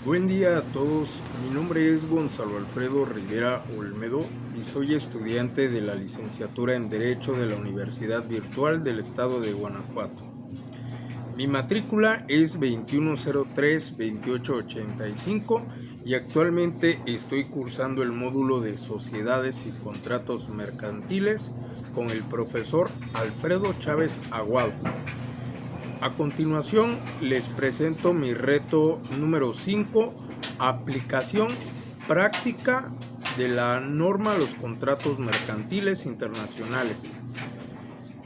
Buen día a todos, mi nombre es Gonzalo Alfredo Rivera Olmedo y soy estudiante de la licenciatura en Derecho de la Universidad Virtual del Estado de Guanajuato. Mi matrícula es 2103-2885 y actualmente estoy cursando el módulo de Sociedades y Contratos Mercantiles con el profesor Alfredo Chávez Aguado. A continuación les presento mi reto número 5, aplicación práctica de la norma a los contratos mercantiles internacionales.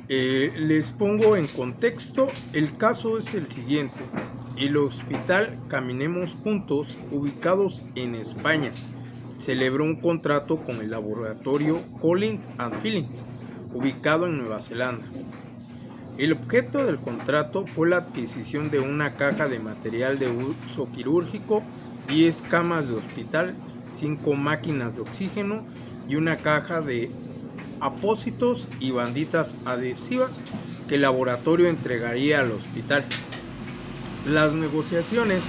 Les pongo en contexto, el caso es el siguiente. El hospital Caminemos Juntos, ubicados en España, celebró un contrato con el laboratorio Collins & Phillips, ubicado en Nueva Zelanda. El objeto del contrato fue la adquisición de una caja de material de uso quirúrgico, 10 camas de hospital, 5 máquinas de oxígeno y una caja de apósitos y banditas adhesivas que el laboratorio entregaría al hospital. Las negociaciones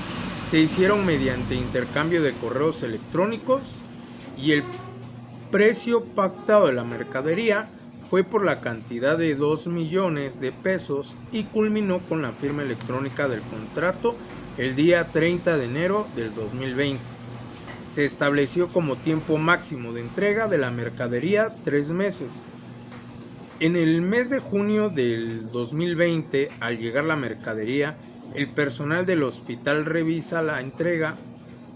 se hicieron mediante intercambio de correos electrónicos y el precio pactado de la mercadería fue por la cantidad de 2 millones de pesos y culminó con la firma electrónica del contrato el día 30 de enero del 2020. Se estableció como tiempo máximo de entrega de la mercadería 3 meses. En el mes de junio del 2020, al llegar la mercadería, el personal del hospital revisa la entrega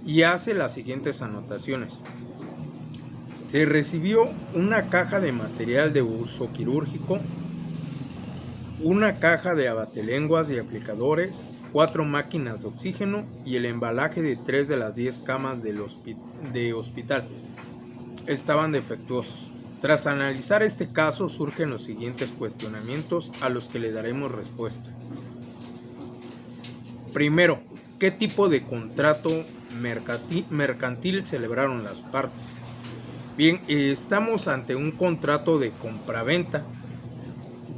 y hace las siguientes anotaciones. Se recibió una caja de material de uso quirúrgico, una caja de abatelenguas y aplicadores, 4 máquinas de oxígeno y el embalaje de 3 de las 10 camas de hospital. Estaban defectuosos. Tras analizar este caso surgen los siguientes cuestionamientos a los que le daremos respuesta. Primero, ¿qué tipo de contrato mercantil celebraron las partes? Bien, estamos ante un contrato de compraventa,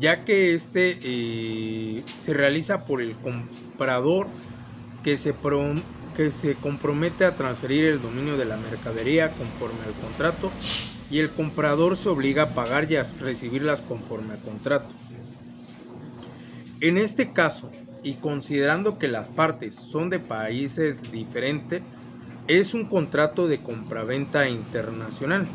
ya que se realiza por el comprador que se compromete a transferir el dominio de la mercadería conforme al contrato y el comprador se obliga a pagar y a recibirlas conforme al contrato. En este caso, y considerando que las partes son de países diferentes, es un contrato de compraventa internacional.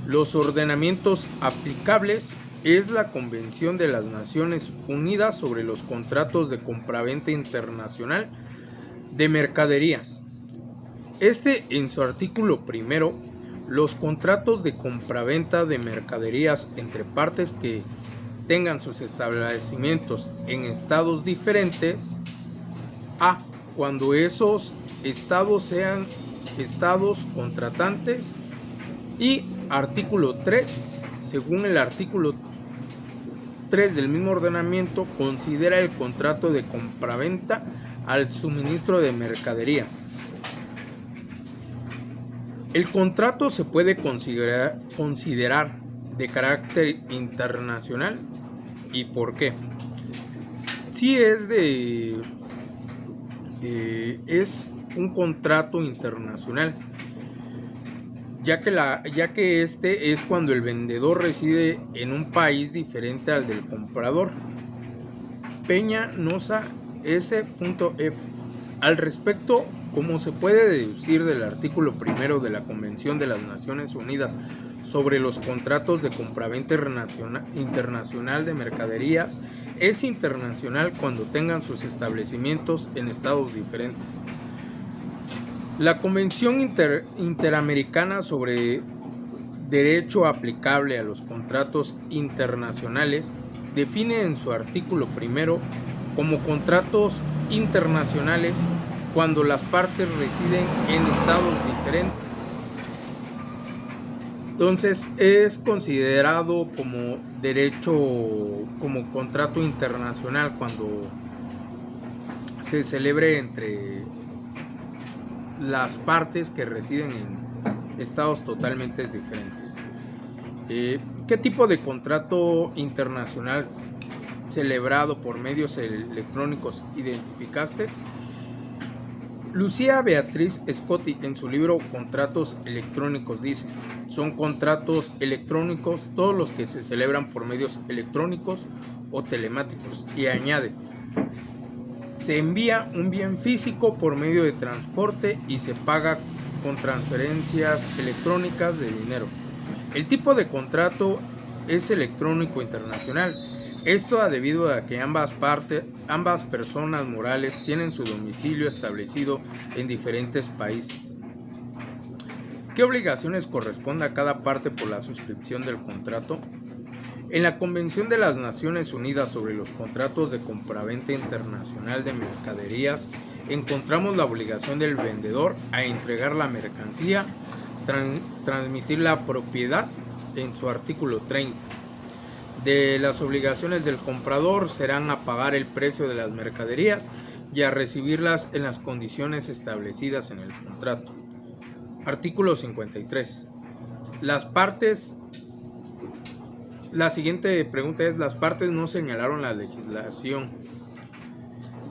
Los ordenamientos aplicables es la Convención de las Naciones Unidas sobre los contratos de compraventa internacional de mercaderías. En su artículo primero, los contratos de compraventa de mercaderías entre partes que tengan sus establecimientos en estados diferentes, cuando esos estados sean estados contratantes, y artículo 3, según el artículo 3 del mismo ordenamiento, considera el contrato de compraventa al suministro de mercadería. El contrato se puede considerar de carácter internacional. ¿Y por qué? Sí es un contrato internacional, ya que este es cuando el vendedor reside en un país diferente al del comprador. Peña Nosa S.F. Al respecto, como se puede deducir del artículo primero de la Convención de las Naciones Unidas sobre los contratos de compraventa internacional de mercaderías, es internacional cuando tengan sus establecimientos en estados diferentes. La Convención Interamericana sobre Derecho aplicable a los contratos internacionales define en su artículo primero como contratos internacionales cuando las partes residen en estados diferentes. Entonces es considerado como como contrato internacional cuando se celebre entre las partes que residen en estados totalmente diferentes. ¿Qué tipo de contrato internacional celebrado por medios electrónicos identificaste? Lucía Beatriz Scotti, en su libro Contratos Electrónicos, dice: son contratos electrónicos todos los que se celebran por medios electrónicos o telemáticos, y añade: se envía un bien físico por medio de transporte y se paga con transferencias electrónicas de dinero. El tipo de contrato es electrónico internacional. Esto debido a que ambas personas morales tienen su domicilio establecido en diferentes países. ¿Qué obligaciones corresponde a cada parte por la suscripción del contrato? En la Convención de las Naciones Unidas sobre los contratos de compraventa internacional de mercaderías, encontramos la obligación del vendedor a entregar la mercancía, transmitir la propiedad en su artículo 30. De las obligaciones del comprador serán a pagar el precio de las mercaderías y a recibirlas en las condiciones establecidas en el contrato. Artículo 53. La siguiente pregunta es: las partes no señalaron la legislación.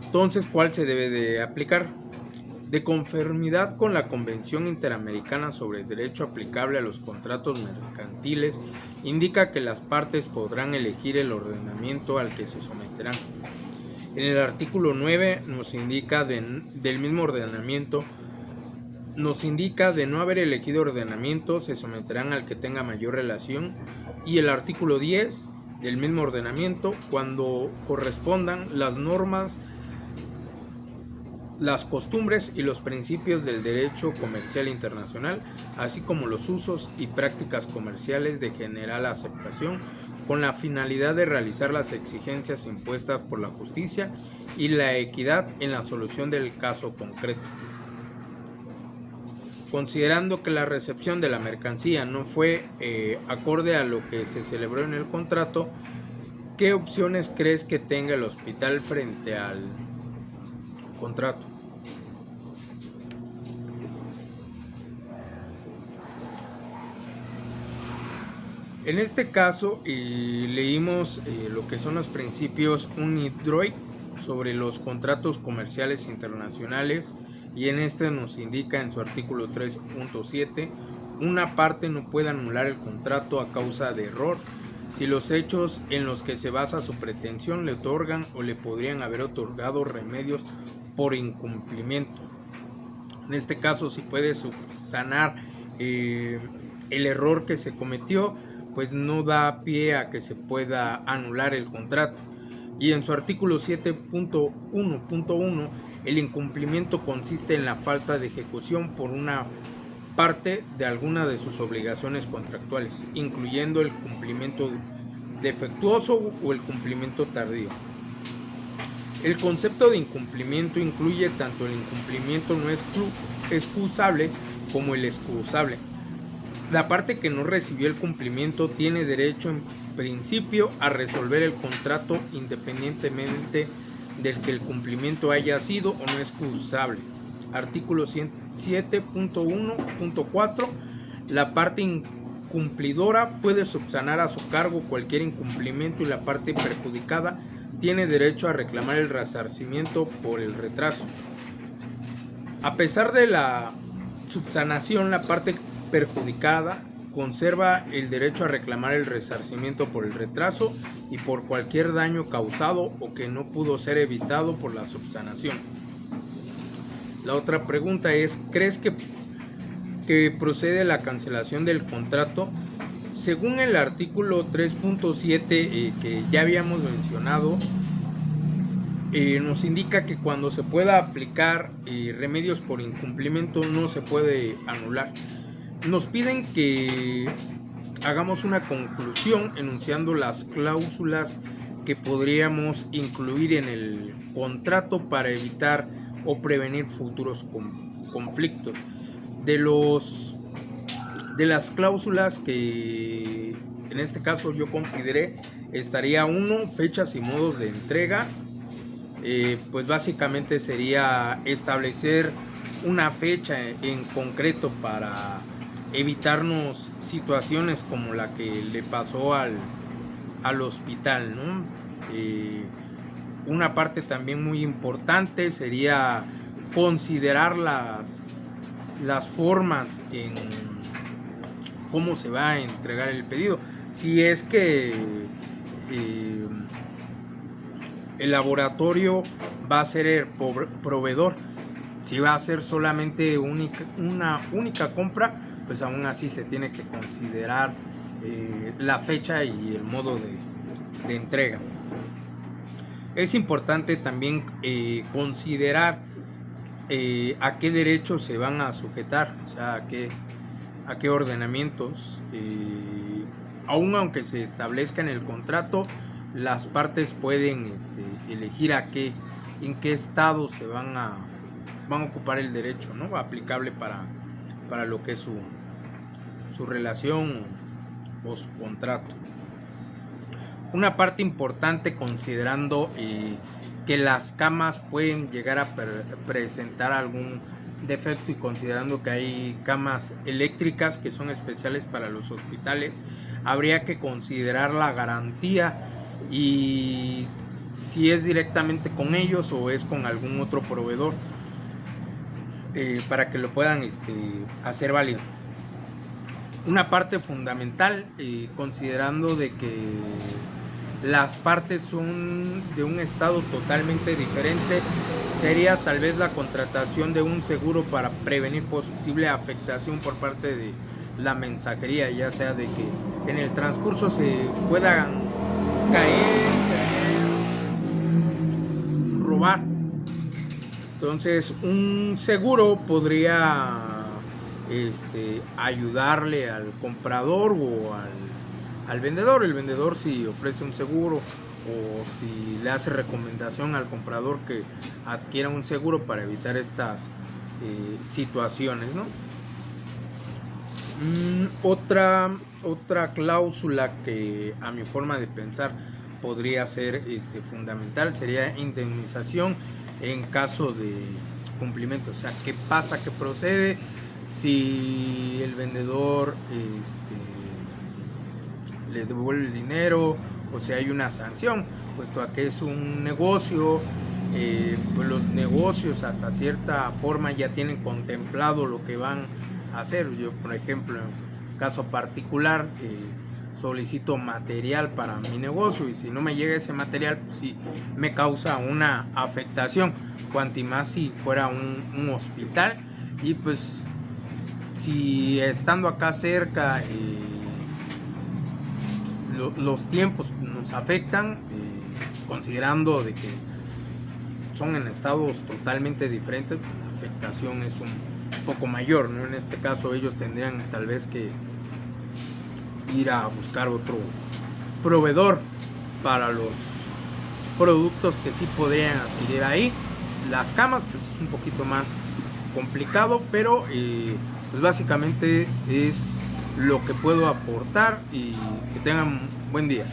Entonces, ¿cuál se debe de aplicar? De conformidad con la Convención Interamericana sobre Derecho aplicable a los contratos mercantiles, indica que las partes podrán elegir el ordenamiento al que se someterán. En el artículo 9 nos indica del mismo ordenamiento, nos indica de no haber elegido ordenamiento, se someterán al que tenga mayor relación, y el artículo 10 del mismo ordenamiento, cuando correspondan las normas, las costumbres y los principios del derecho comercial internacional, así como los usos y prácticas comerciales de general aceptación, con la finalidad de realizar las exigencias impuestas por la justicia y la equidad en la solución del caso concreto. Considerando que la recepción de la mercancía no fue acorde a lo que se celebró en el contrato, ¿qué opciones crees que tenga el hospital frente al contrato? En este caso leímos lo que son los principios UNIDROIT sobre los contratos comerciales internacionales, y en este nos indica en su artículo 3.7: una parte no puede anular el contrato a causa de error si los hechos en los que se basa su pretensión le otorgan o le podrían haber otorgado remedios por incumplimiento. En este caso, si puede subsanar el error que se cometió, pues no da pie a que se pueda anular el contrato. Y en su artículo 7.1.1, el incumplimiento consiste en la falta de ejecución por una parte de alguna de sus obligaciones contractuales, incluyendo el cumplimiento defectuoso o el cumplimiento tardío. El concepto de incumplimiento incluye tanto el incumplimiento no excusable como el excusable. La parte que no recibió el cumplimiento tiene derecho en principio a resolver el contrato independientemente del que el cumplimiento haya sido o no excusable. Artículo 7.1.4. La parte incumplidora puede subsanar a su cargo cualquier incumplimiento y la parte perjudicada tiene derecho a reclamar el resarcimiento por el retraso. A pesar de la subsanación, la parte perjudicada conserva el derecho a reclamar el resarcimiento por el retraso y por cualquier daño causado o que no pudo ser evitado por la subsanación. La otra pregunta es: ¿crees que procede la cancelación del contrato? Según el artículo 3.7 que ya habíamos mencionado, nos indica que cuando se pueda aplicar remedios por incumplimiento no se puede anular. Nos piden que hagamos una conclusión enunciando las cláusulas que podríamos incluir en el contrato para evitar o prevenir futuros conflictos. De las cláusulas que en este caso yo consideré, estaría 1, fechas y modos de entrega. Pues básicamente sería establecer una fecha en concreto para evitarnos situaciones como la que le pasó al hospital, ¿no? Una parte también muy importante sería considerar las formas en cómo se va a entregar el pedido. Si es que el laboratorio va a ser el proveedor, si va a ser solamente una única compra, pues aún así se tiene que considerar la fecha y el modo de entrega. Es importante también considerar a qué derechos se van a sujetar, o sea, a qué ordenamientos. Aun aunque se establezca en el contrato, las partes pueden elegir en qué estado se van a ocupar el derecho, ¿no?, aplicable para lo que es su relación o su contrato. Una parte importante, considerando que las camas pueden llegar a presentar algún defecto, y considerando que hay camas eléctricas que son especiales para los hospitales, habría que considerar la garantía y si es directamente con ellos o es con algún otro proveedor, para que lo puedan hacer válido. Una parte fundamental, considerando de que las partes son de un estado totalmente diferente, sería tal vez la contratación de un seguro para prevenir posible afectación por parte de la mensajería, ya sea de que en el transcurso se puedan caer, robar. Entonces un seguro podría ayudarle al comprador o al vendedor. El vendedor, si ofrece un seguro o si le hace recomendación al comprador que adquiera un seguro para evitar estas situaciones, ¿no? Otra cláusula que a mi forma de pensar podría ser fundamental sería indemnización en caso de cumplimiento. O sea, ¿qué pasa? ¿Qué procede si el vendedor le devuelve el dinero o si hay una sanción? Puesto a que es un negocio, pues los negocios hasta cierta forma ya tienen contemplado lo que van a hacer. Yo, por ejemplo, en caso particular, solicito material para mi negocio y si no me llega ese material, pues sí me causa una afectación, cuanto más si fuera un hospital. Y pues si estando acá cerca los tiempos nos afectan, considerando de que son en estados totalmente diferentes, la afectación es un poco mayor, ¿no? En este caso ellos tendrían tal vez que ir a buscar otro proveedor para los productos que sí podrían adquirir ahí. Las camas pues es un poquito más complicado, pero pues básicamente es lo que puedo aportar y que tengan buen día.